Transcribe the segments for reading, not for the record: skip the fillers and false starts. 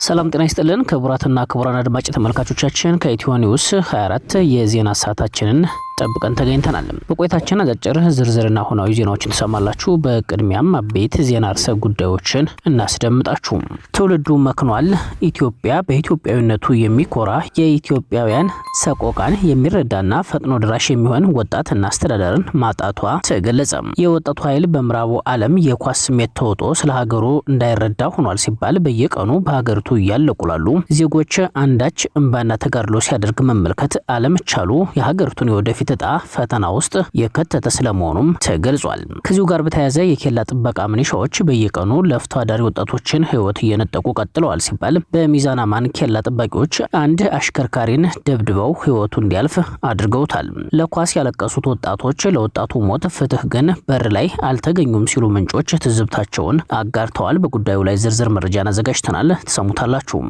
ሰላም ጤና ይስጥልን ክቡራትና ክቡራን አድማጭ ተመልካቾቻችን ከኢትዮ ኒውስ 24 የዜና ሰዓታችንን ጠብቀን ተገኝተናል። በቆይታችን አጫጭር ዝርዝርና ሆናዊ ዜናዎችን ተሰማላችሁ። በቅድሚያም አበይት ዜና ርዕሰ ጉዳዮችን እናስደምጣችሁ። ትውልዱ መክኗል። ኢትዮጵያ በኢትዮጵያዊነቱ የሚኮራ የኢትዮጵያውያን ሰቆቃን የሚረዳና ፈጥኖ ድራሽ የሚሆን ወጣትና አስተዳደርን ማጣቷ ተገለጸ። የወጣቱ ኃይል በምዕራቡ ዓለም የኳስ ስሜት ተውጦ ስለ ሀገሩ እንዳይረዳ ሆኗል ሲባል በየቀኑ በሀገሪቱ ያለቁላሉ ዜጎች አንዳች እንባና ተጋድሎ ሲያደርግ መመልከት አለመቻሉ የሀገሪቱን የወደፊት ዕጣ ፈተና ውስጥ የከተተ ስለመሆኑም ተገልጿል። ከዚሁ ጋር በተያያዘ የኬላ ጥበቃ ሚሊሻዎች በየቀኑ ለፍቶ አዳሪ ወጣቶችን ሕይወት እየነጠቁ ቀጥለዋል ሲባል በሚዛን አማን ኬላ ጥበቃዎች አንድ አሽከርካሪን ደብድበው ሕይወቱ እንዲያልፍ አድርገውታል። ለኳስ ያለቀሱት ወጣቶች ለወጣቱ ሞት ፍትህ ግን በር ላይ አልተገኙም ሲሉ ምንጮች ትዝብታቸውን አጋርተዋል። በጉዳዩ ላይ ዝርዝር መረጃን አዘጋጅተናል፣ ተሰሙታላችሁ።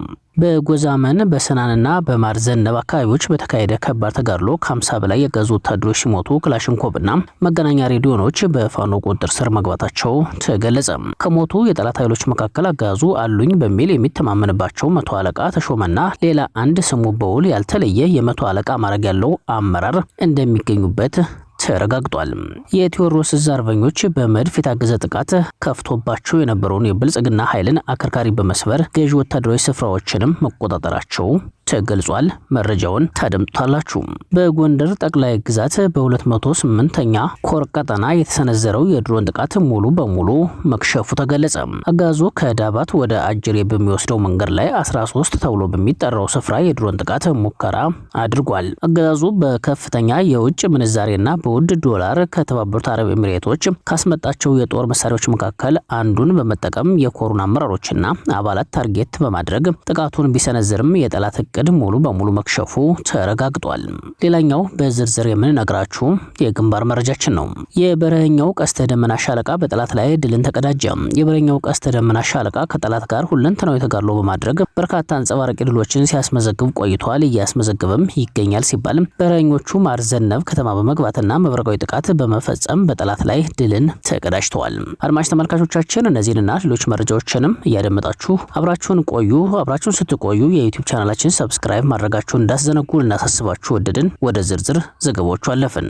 በጎዛመን በሰናንና በማርዘነብ አካባቢዎች በተካሄደ ከባድ ተጋድሎ ከ50 በላይ የገዙ ወታደሮች ሲሞቱ ክላሽንኮቭና መገናኛ ሬዲዮኖች በፋኖ ቁጥጥር ስር መግባታቸው ተገለጸ። ከሞቱ የጠላት ኃይሎች መካከል አጋዙ አሉኝ በሚል የሚተማመንባቸው 100 አለቃ ተሾመና ሌላ አንድ ስሙ በውል ያልተለየ የ100 አለቃ ማዕረግ ያለው አመራር እንደሚገኙበት ተረጋግጧል። የቴዎድሮስ ዕዝ አርበኞች በመድፍ የታገዘ ጥቃት ከፍቶባቸው የነበረውን የብልጽግና ኃይልን አከርካሪ በመስበር ገዢ ወታደራዊ ስፍራዎችንም መቆጣጠራቸው ተገልጿል። መረጃውን ታደምጡታላችሁ። በጎንደር ጠቅላይ ግዛት በ208ኛ ኮር ቀጠና የተሰነዘረው የድሮን ጥቃት ሙሉ በሙሉ መክሸፉ ተገለጸ። አጋዙ ከዳባት ወደ አጅሬ በሚወስደው መንገድ ላይ 13 ተብሎ በሚጠራው ስፍራ የድሮን ጥቃት ሙከራ አድርጓል። አጋዙ በከፍተኛ የውጭ ምንዛሬና በውድ ዶላር ከተባበሩት አረብ ኤሚሬቶች ካስመጣቸው የጦር መሳሪያዎች መካከል አንዱን በመጠቀም የኮሩን አመራሮችና አባላት ታርጌት በማድረግ ጥቃቱን ቢሰነዝርም የጠላት እቅድ ሙሉ በሙሉ መክሸፉ ተረጋግጧል። ሌላኛው በዝርዝር የምንነግራችሁ የግንባር መረጃችን ነው። የበረኛው ቀስተ ደመና ሻለቃ በጠላት ላይ ድልን ተቀዳጀ። የበረኛው ቀስተ ደመና ሻለቃ ከጠላት ጋር ሁለንተናዊ ተጋድሎ በማድረግ በርካታ አንጸባራቂ ድሎችን ሲያስመዘግብ ቆይቷል፣ እያስመዘግበም ይገኛል ሲባል በረኞቹ ማርዘነብ ከተማ በመግባትና መብረቃዊ ጥቃት በመፈጸም በጠላት ላይ ድልን ተቀዳጅተዋል። አድማጭ ተመልካቾቻችን እነዚህንና ሌሎች መረጃዎችንም እያደመጣችሁ አብራችሁን ቆዩ። አብራችሁን ስትቆዩ የዩቲዩብ ቻናላችን ሰብስክራይብ ማድረጋችሁን እንዳትዘነጉ ልናሳስባችሁ ወደድን። ወደ ዝርዝር ዘገባዎቹ አለፍን።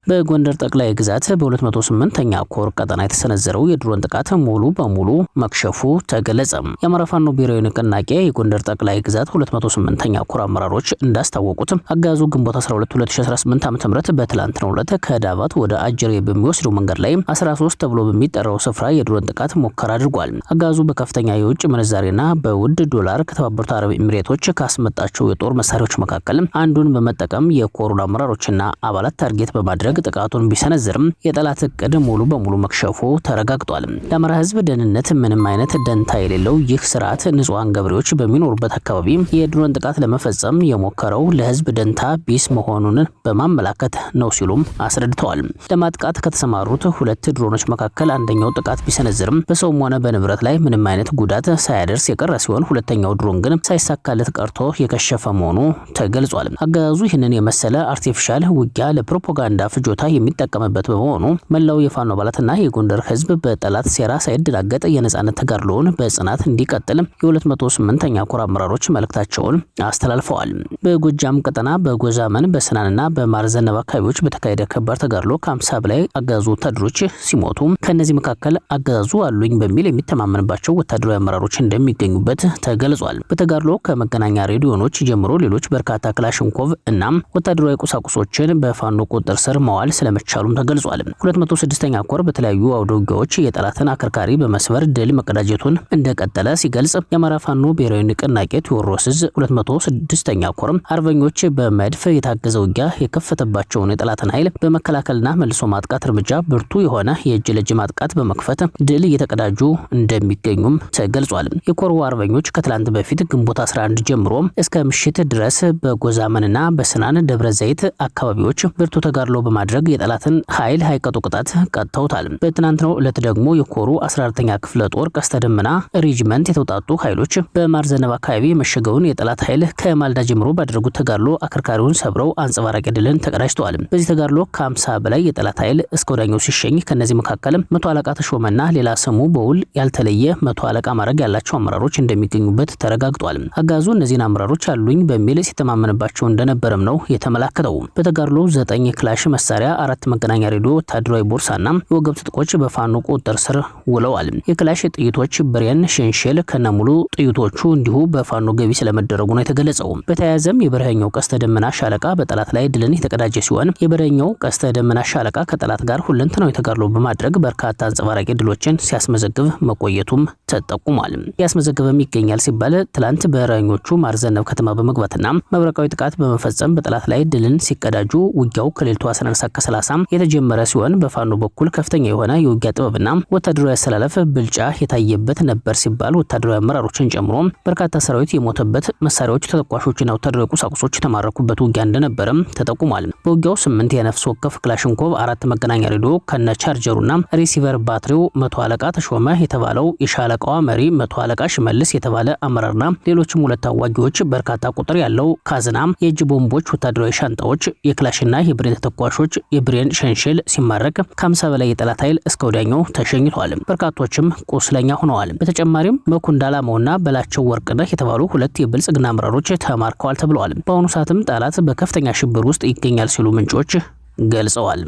በጎንደር ጠቅላይ ግዛት በ208ኛ ኮር ቀጠና የተሰነዘረው የድሮን ጥቃት ሙሉ በሙሉ መክሸፉ ተገለጸ። የአማራ ፋኖ ብሔራዊ ንቅናቄ የጎንደር ጠቅላይ ግዛት 208ኛ ኮር አመራሮች እንዳስታወቁት አጋዙ ግንቦት 12 2018 ዓ.ም በትላንትናው ዕለት ከዳባት ወደ አጅሬ በሚወስደው መንገድ ላይ 13 ተብሎ በሚጠራው ስፍራ የድሮን ጥቃት ሙከራ አድርጓል። አጋዙ በከፍተኛ የውጭ ምንዛሬና በውድ ዶላር ከተባበሩት አረብ ኤሚሬቶች ካስመጣቸው የጦር መሳሪያዎች መካከል አንዱን በመጠቀም የኮሩን አመራሮችና አባላት ታርጌት በማድረግ ጥቃቱን ቢሰነዝርም የጠላት እቅድ ሙሉ በሙሉ መክሸፉ ተረጋግጧል። ለአማራ ሕዝብ ደህንነት ምንም አይነት ደንታ የሌለው ይህ ስርዓት ንጹሃን ገበሬዎች በሚኖሩበት አካባቢ የድሮን ጥቃት ለመፈጸም የሞከረው ለሕዝብ ደንታ ቢስ መሆኑን በማመላከት ነው ሲሉም አስረድተዋል። ለማጥቃት ከተሰማሩት 2 ድሮኖች መካከል አንደኛው ጥቃት ቢሰነዝርም በሰውም ሆነ በንብረት ላይ ምንም አይነት ጉዳት ሳያደርስ የቀረ ሲሆን ሁለተኛው ድሮን ግን ሳይሳካለት ቀርቶ የከሸፈ መሆኑ ተገልጿል። አገዛዙ ይህንን የመሰለ አርቲፊሻል ውጊያ ለፕሮፓጋንዳ ጆታ የሚጠቀምበት በመሆኑ መላው የፋኖ አባላትና የጎንደር ህዝብ በጠላት ሴራ ሳይደናገጥ የነጻነት ተጋድሎውን በጽናት እንዲቀጥል የ208ኛ ኮር አመራሮች መልእክታቸውን አስተላልፈዋል። በጎጃም ቀጠና በጎዛመን በሰናንና በማርዘነብ አካባቢዎች በተካሄደ ከባድ ተጋድሎ ከ50 በላይ አጋዙ ወታደሮች ሲሞቱ ከነዚህ መካከል አጋዙ አሉኝ በሚል የሚተማመንባቸው ወታደራዊ አመራሮች እንደሚገኙበት ተገልጿል። በተጋድሎ ከመገናኛ ሬዲዮኖች ጀምሮ ሌሎች በርካታ ክላሽንኮቭ እና ወታደራዊ ቁሳቁሶችን በፋኖ ቁጥጥር ስር መዋል ስለመቻሉም ተገልጿል። 206ኛ ኮር በተለያዩ አውደ ውጊያዎች የጠላትን አከርካሪ በመስበር ድል መቀዳጀቱን እንደቀጠለ ሲገልጽ የአማራ ፋኖ ብሔራዊ ንቅናቄ ቴዎድሮስ ዕዝ 206ኛ ኮር አርበኞች በመድፍ የታገዘ ውጊያ የከፈተባቸውን የጠላትን ኃይል በመከላከልና መልሶ ማጥቃት እርምጃ ብርቱ የሆነ የእጅ ለእጅ ማጥቃት በመክፈት ድል እየተቀዳጁ እንደሚገኙም ተገልጿል። የኮሩ አርበኞች ከትላንት በፊት ግንቦት 11 ጀምሮ እስከ ምሽት ድረስ በጎዛመንና በሰናን ደብረ ዘይት አካባቢዎች ብርቱ ተጋድሎ በማድረግ የጠላትን ኃይል ሃይቀጡ ቅጣት ቀጥተውታል። በትናንትናው ዕለት ደግሞ የኮሩ 14ኛ ክፍለ ጦር ቀስተ ደመና ሬጂመንት የተውጣጡ ኃይሎች በማርዘነብ አካባቢ የመሸገውን የጠላት ኃይል ከማልዳ ጀምሮ ባደረጉት ተጋድሎ አከርካሪውን ሰብረው አንጸባራቂ ድልን ተቀዳጅተዋል። በዚህ ተጋድሎ ከ50 በላይ የጠላት ኃይል እስከ ወዲያኛው ሲሸኝ ከነዚህ መካከል 100 አለቃ ተሾመና ሌላ ስሙ በውል ያልተለየ 100 አለቃ ማዕረግ ያላቸው አመራሮች እንደሚገኙበት ተረጋግጧል። አጋዙ እነዚህን አመራሮች አሉኝ በሚል ሲተማመንባቸው እንደነበረም ነው የተመላከተው። በተጋድሎ 9 ክላሽ መሳሪያ፣ 4 መገናኛ ሬዲዮ፣ ወታደራዊ ቦርሳና የወገብ ትጥቆች በፋኖ ቁጥጥር ስር ውለዋል። የክላሽ ጥይቶች ብሬን ሸንሸል ከነሙሉ ጥይቶቹ እንዲሁ በፋኖ ገቢ ስለመደረጉ ነው የተገለጸው። በተያያዘም የበረሃኛው ቀስተ ደመና ሻለቃ በጠላት ላይ ድልን የተቀዳጀ ሲሆን የበረሃኛው ቀስተ ደመና ሻለቃ ከጠላት ጋር ሁለንተናዊ ተጋድሎ በማድረግ በርካታ አንጸባራቂ ድሎችን ሲያስመዘግብ መቆየቱም ተጠቁሟል። ያስመዘግበም ይገኛል ሲባል ትላንት በረሃኞቹ ማርዘነብ ከተማ በመግባትና መብረቃዊ ጥቃት በመፈጸም በጠላት ላይ ድልን ሲቀዳጁ ውጊያው ከሌሊቱ 11:30 የተጀመረ ሲሆን በፋኖ በኩል ከፍተኛ የሆነ የውጊያ ጥበብና ወታደራዊ አሰላለፍ ብልጫ የታየበት ነበር ሲባል ወታደራዊ አመራሮችን ጨምሮ በርካታ ሰራዊት የሞተበት፣ መሳሪያዎች፣ ተተኳሾችና ወታደራዊ ቁሳቁሶች የተማረኩበት ውጊያ እንደነበረም ተጠቁሟል። በውጊያው 8 የነፍስ ወከፍ ክላሽንኮቭ፣ 4 መገናኛ ሬዲዮ ከነ ቻርጀሩና ሪሲቨር ባትሪው፣ 100 አለቃ ተሾመ የተባለው የሻለቃዋ መሪ፣ 100 አለቃ ሽመልስ የተባለ አመራርና ሌሎችም 2 አዋጊዎች፣ በርካታ ቁጥር ያለው ካዝና፣ የእጅ ቦምቦች፣ ወታደራዊ ሻንጣዎች፣ የክላሽና የብሬን ተተኳሾች፣ የብሬን ሸንሸል ሲማረክ ከ50 በላይ የጠላት ኃይል እስከ ወዲያኛው ተሸኝቷል። በርካቶችም ቁስለኛ ሆነዋል። በተጨማሪም መኩንዳ አላማውና በላቸው ወርቅነህ የተባሉ 2 የብልጽግና አመራሮች ተማርከዋል ተብለዋል። በአሁኑ ሰዓትም ጠላት በከፍተኛ ሽብር ውስጥ ይገኛል ሲሉ ምንጮች ገልጸዋል።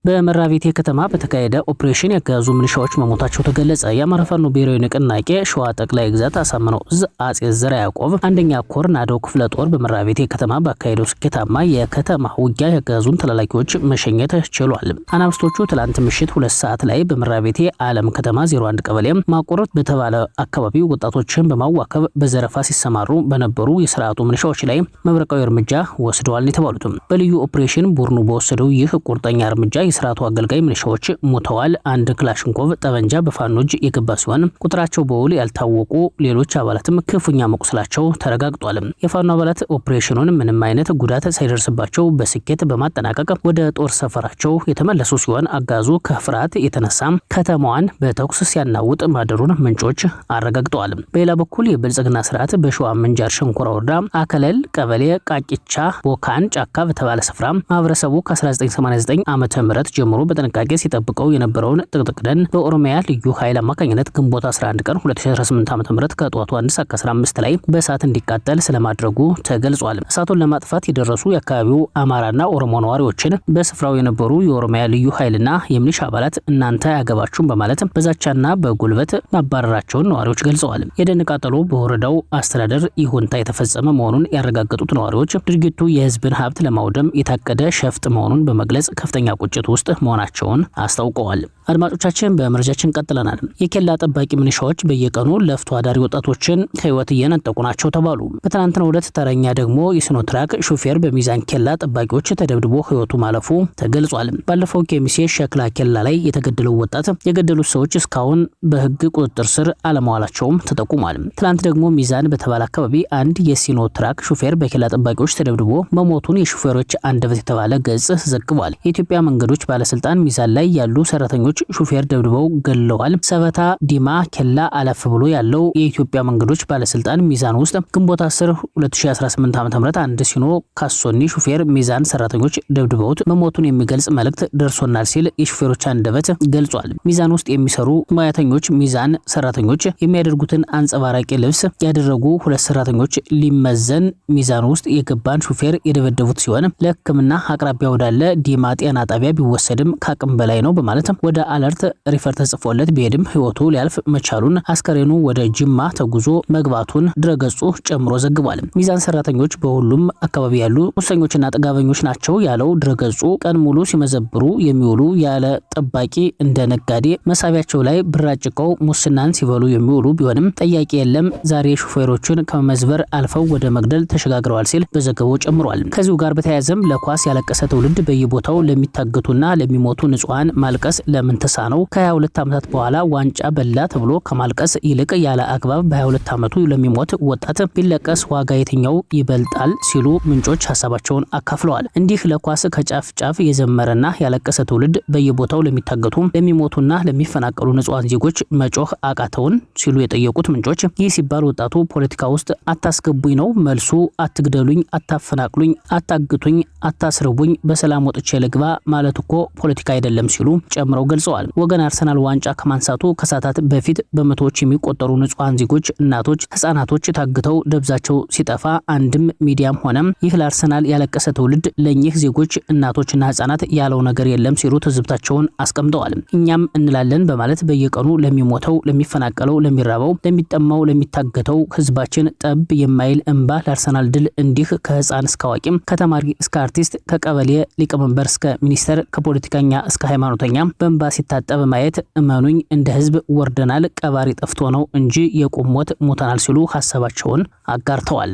በመራቤቴ ከተማ በተካሄደ ኦፕሬሽን ያገዙ ምንሻዎች መሞታቸው ተገለጸ። የአማራ ፋኖ ብሔራዊ ንቅናቄ ሸዋ ጠቅላይ ግዛት አሳምነው እዝ አጼ ዘርዓ ያዕቆብ 1ኛ ኮር ናደው ክፍለ ጦር በመራቤቴ ከተማ ባካሄደው ስኬታማ የከተማ ውጊያ ያገዙን ተላላኪዎች መሸኘት ችሏል። አናብስቶቹ ትላንት ምሽት 2 ሰዓት ላይ በመራቤቴ ዓለም ከተማ 01 ቀበሌ ማቆረት በተባለ አካባቢ ወጣቶችን በማዋከብ በዘረፋ ሲሰማሩ በነበሩ የስርዓቱ ምንሻዎች ላይ መብረቃዊ እርምጃ ወስደዋል የተባሉት በልዩ ኦፕሬሽን ቡድኑ በወሰደው ይህ ቁርጠኛ እርምጃ የስርዓቱ አገልጋይ ምንሻዎች ሞተዋል። 1 ክላሽንኮቭ ጠበንጃ በፋኖ እጅ የገባ ሲሆን ቁጥራቸው በውል ያልታወቁ ሌሎች አባላትም ክፉኛ መቁሰላቸው ተረጋግጧል። የፋኖ አባላት ኦፕሬሽኑን ምንም አይነት ጉዳት ሳይደርስባቸው በስኬት በማጠናቀቅ ወደ ጦር ሰፈራቸው የተመለሱ ሲሆን አጋዙ ከፍርሃት የተነሳ ከተማዋን በተኩስ ሲያናውጥ ማደሩን ምንጮች አረጋግጠዋል። በሌላ በኩል የብልጽግና ስርዓት በሸዋ ምንጃር ሸንኮራ ወረዳ አከለል ቀበሌ ቃቂቻ ቦካን ጫካ በተባለ ስፍራ ማህበረሰቡ ከ1989 ዓመተ ምህረት ጀምሮ በጥንቃቄ ሲጠብቀው የነበረውን ጥቅጥቅ ደን በኦሮሚያ ልዩ ኃይል አማካኝነት ግንቦት 11 ቀን 2018 ዓ.ም ከጠዋቱ 1:15 ላይ በእሳት እንዲቃጠል ስለማድረጉ ተገልጿል። እሳቱን ለማጥፋት የደረሱ የአካባቢው አማራና ኦሮሞ ነዋሪዎችን በስፍራው የነበሩ የኦሮሚያ ልዩ ኃይልና የሚሊሻ አባላት እናንተ ያገባችሁም በማለት በዛቻና በጉልበት ማባረራቸውን ነዋሪዎች ገልጸዋል። የደን ቃጠሎ በወረዳው አስተዳደር ይሁንታ የተፈጸመ መሆኑን ያረጋገጡት ነዋሪዎች ድርጊቱ የህዝብን ሀብት ለማውደም የታቀደ ሸፍጥ መሆኑን በመግለጽ ከፍተኛ ቁጭት ውስጥ መሆናቸውን አስታውቀዋል። አድማጮቻችን በመረጃችን ቀጥለናል። የኬላ ጠባቂ ምንሻዎች በየቀኑ ለፍቶ አዳሪ ወጣቶችን ህይወት እየነጠቁ ናቸው ተባሉ። በትናንትናው ዕለት ተረኛ ደግሞ የሲኖትራክ ሹፌር በሚዛን ኬላ ጠባቂዎች ተደብድቦ ህይወቱ ማለፉ ተገልጿል። ባለፈው ኬሚሴ ሸክላ ኬላ ላይ የተገደለው ወጣት የገደሉት ሰዎች እስካሁን በህግ ቁጥጥር ስር አለመዋላቸውም ተጠቁሟል። ትናንት ደግሞ ሚዛን በተባለ አካባቢ አንድ የሲኖትራክ ሹፌር በኬላ ጠባቂዎች ተደብድቦ መሞቱን የሹፌሮች አንደበት የተባለ ገጽ ዘግቧል። የኢትዮጵያ መንገዶች ባለስልጣን ሚዛን ላይ ያሉ ሰራተኞች ሹፌር ደብድበው ገለዋል። ሰበታ ዲማ ኬላ አለፍ ብሎ ያለው የኢትዮጵያ መንገዶች ባለስልጣን ሚዛን ውስጥ ግንቦት 10 2018 ዓ.ም አንድ ሲኖ ካሶኒ ሹፌር ሚዛን ሰራተኞች ደብድበውት መሞቱን የሚገልጽ መልእክት ደርሶናል ሲል የሹፌሮች አንደበት ገልጿል። ሚዛን ውስጥ የሚሰሩ ሙያተኞች ሚዛን ሰራተኞች የሚያደርጉትን አንጸባራቂ ልብስ ያደረጉ 2 ሰራተኞች ሊመዘን ሚዛን ውስጥ የገባን ሹፌር የደበደቡት ሲሆን ለሕክምና አቅራቢያ ወዳለ ዲማ ጤና ጣቢያ ቢወሰድም ካቅም በላይ ነው በማለት ወደ አለርት ሪፈር ተጽፎለት ቢሄድም ህይወቱ ሊያልፍ መቻሉን አስከሬኑ ወደ ጅማ ተጉዞ መግባቱን ድረገጹ ጨምሮ ዘግቧል። ሚዛን ሰራተኞች በሁሉም አካባቢ ያሉ ሙሰኞችና ጥጋበኞች ናቸው ያለው ድረገጹ ቀን ሙሉ ሲመዘብሩ የሚውሉ ያለ ጠባቂ እንደ ነጋዴ መሳቢያቸው ላይ ብራጭቀው ሙስናን ሲበሉ የሚውሉ ቢሆንም ጠያቂ የለም፣ ዛሬ ሹፌሮቹን ከመዝበር አልፈው ወደ መግደል ተሸጋግረዋል ሲል በዘገባው ጨምሯል። ከዚሁ ጋር በተያያዘም ለኳስ ያለቀሰ ትውልድ በየቦታው ለሚታገቱ ለሚሞቱና ለሚሞቱ ንጹሃን ማልቀስ ለምን ተሳነው? ከ22 ዓመታት በኋላ ዋንጫ በላ ተብሎ ከማልቀስ ይልቅ ያለ አግባብ በ22 ዓመቱ ለሚሞት ወጣት ቢለቀስ ዋጋ የትኛው ይበልጣል ሲሉ ምንጮች ሀሳባቸውን አካፍለዋል። እንዲህ ለኳስ ከጫፍ ጫፍ የዘመረና ያለቀሰ ትውልድ በየቦታው ለሚታገቱ ለሚሞቱና ለሚፈናቀሉ ንጹሃን ዜጎች መጮህ አቃተውን ሲሉ የጠየቁት ምንጮች ይህ ሲባል ወጣቱ ፖለቲካ ውስጥ አታስገቡኝ ነው መልሱ። አትግደሉኝ፣ አታፈናቅሉኝ፣ አታግቱኝ፣ አታስርቡኝ፣ በሰላም ወጥቼ ልግባ ማለት እኮ ፖለቲካ አይደለም ሲሉ ጨምረው ገልጸዋል። ወገን አርሰናል ዋንጫ ከማንሳቱ ከሰዓታት በፊት በመቶዎች የሚቆጠሩ ንጹሃን ዜጎች፣ እናቶች፣ ህጻናቶች ታግተው ደብዛቸው ሲጠፋ አንድም ሚዲያም ሆነም ይህ ለአርሰናል ያለቀሰ ትውልድ ለኚህ ዜጎች እናቶችና ህጻናት ያለው ነገር የለም ሲሉ ትዝብታቸውን አስቀምጠዋል። እኛም እንላለን በማለት በየቀኑ ለሚሞተው፣ ለሚፈናቀለው፣ ለሚራበው፣ ለሚጠማው፣ ለሚታገተው ህዝባችን ጠብ የማይል እንባ ለአርሰናል ድል እንዲህ ከህፃን እስከ አዋቂም ከተማሪ እስከ አርቲስት ከቀበሌ ሊቀመንበር እስከ ሚኒስተር ከፖለቲከኛ እስከ ሃይማኖተኛ በእንባ ሲታጠብ ማየት እመኑኝ እንደ ህዝብ ወርደናል፣ ቀባሪ ጠፍቶ ነው እንጂ የቁም ሞት ሞተናል ሲሉ ሀሳባቸውን አጋርተዋል።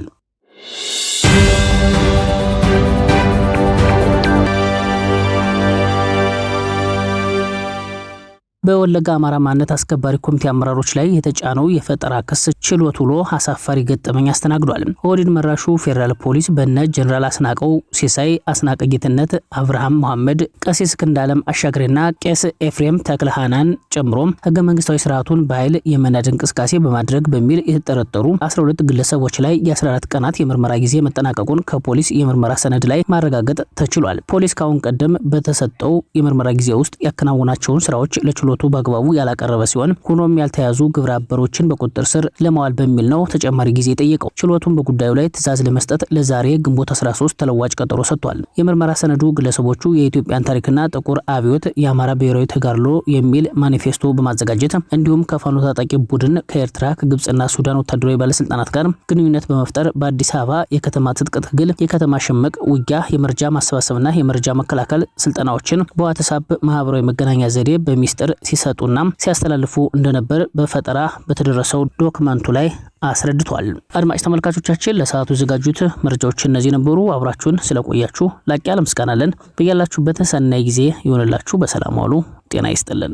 በወለጋ አማራ ማንነት አስከባሪ ኮሚቴ አመራሮች ላይ የተጫነው የፈጠራ ክስ ችሎት ውሎ አሳፋሪ ገጠመኝ አስተናግዷል። ኦህዴድ መራሹ ፌዴራል ፖሊስ በነ ጀነራል አስናቀው ሲሳይ፣ አስናቀ ጌትነት፣ አብርሃም መሐመድ፣ ቀሲስ ክንዳለም አሻግሬና ቄስ ኤፍሬም ተክለሃናን ጨምሮ ህገ መንግስታዊ ስርዓቱን በኃይል የመናድ እንቅስቃሴ በማድረግ በሚል የተጠረጠሩ 12 ግለሰቦች ላይ የ14 ቀናት የምርመራ ጊዜ መጠናቀቁን ከፖሊስ የምርመራ ሰነድ ላይ ማረጋገጥ ተችሏል። ፖሊስ ካሁን ቀደም በተሰጠው የምርመራ ጊዜ ውስጥ ያከናወናቸውን ስራዎች ለችሎቱ በአግባቡ ያላቀረበ ሲሆን ሆኖም ያልተያዙ ግብረ አበሮችን በቁጥጥር ስር ለማዋል በሚል ነው ተጨማሪ ጊዜ ጠየቀው። ችሎቱን በጉዳዩ ላይ ትዕዛዝ ለመስጠት ለዛሬ ግንቦት 13 ተለዋጭ ቀጠሮ ሰጥቷል። የምርመራ ሰነዱ ግለሰቦቹ የኢትዮጵያን ታሪክና ጥቁር አብዮት የአማራ ብሔራዊ ተጋድሎ የሚል ማኒፌስቶ በማዘጋጀት እንዲሁም ከፋኖ ታጣቂ ቡድን ከኤርትራ ከግብጽና ሱዳን ወታደራዊ ባለስልጣናት ጋር ግንኙነት በመፍጠር በአዲስ አበባ የከተማ ትጥቅ ትግል፣ የከተማ ሽምቅ ውጊያ፣ የመረጃ ማሰባሰብና የመረጃ መከላከል ስልጠናዎችን በዋትስአፕ ማህበራዊ መገናኛ ዘዴ በሚስጥር ሲሰጡና ሲያስተላልፉ እንደነበር በፈጠራ በተደረሰው ዶክመንቱ ላይ አስረድቷል። አድማጭ ተመልካቾቻችን ለሰዓቱ የዘጋጁት መረጃዎች እነዚህ ነበሩ። አብራችሁን ስለቆያችሁ ላቅ ያለ ምስጋና አለን። በያላችሁበት ሰናይ ጊዜ ይሆንላችሁ። በሰላም ዋሉ። ጤና ይስጥልን።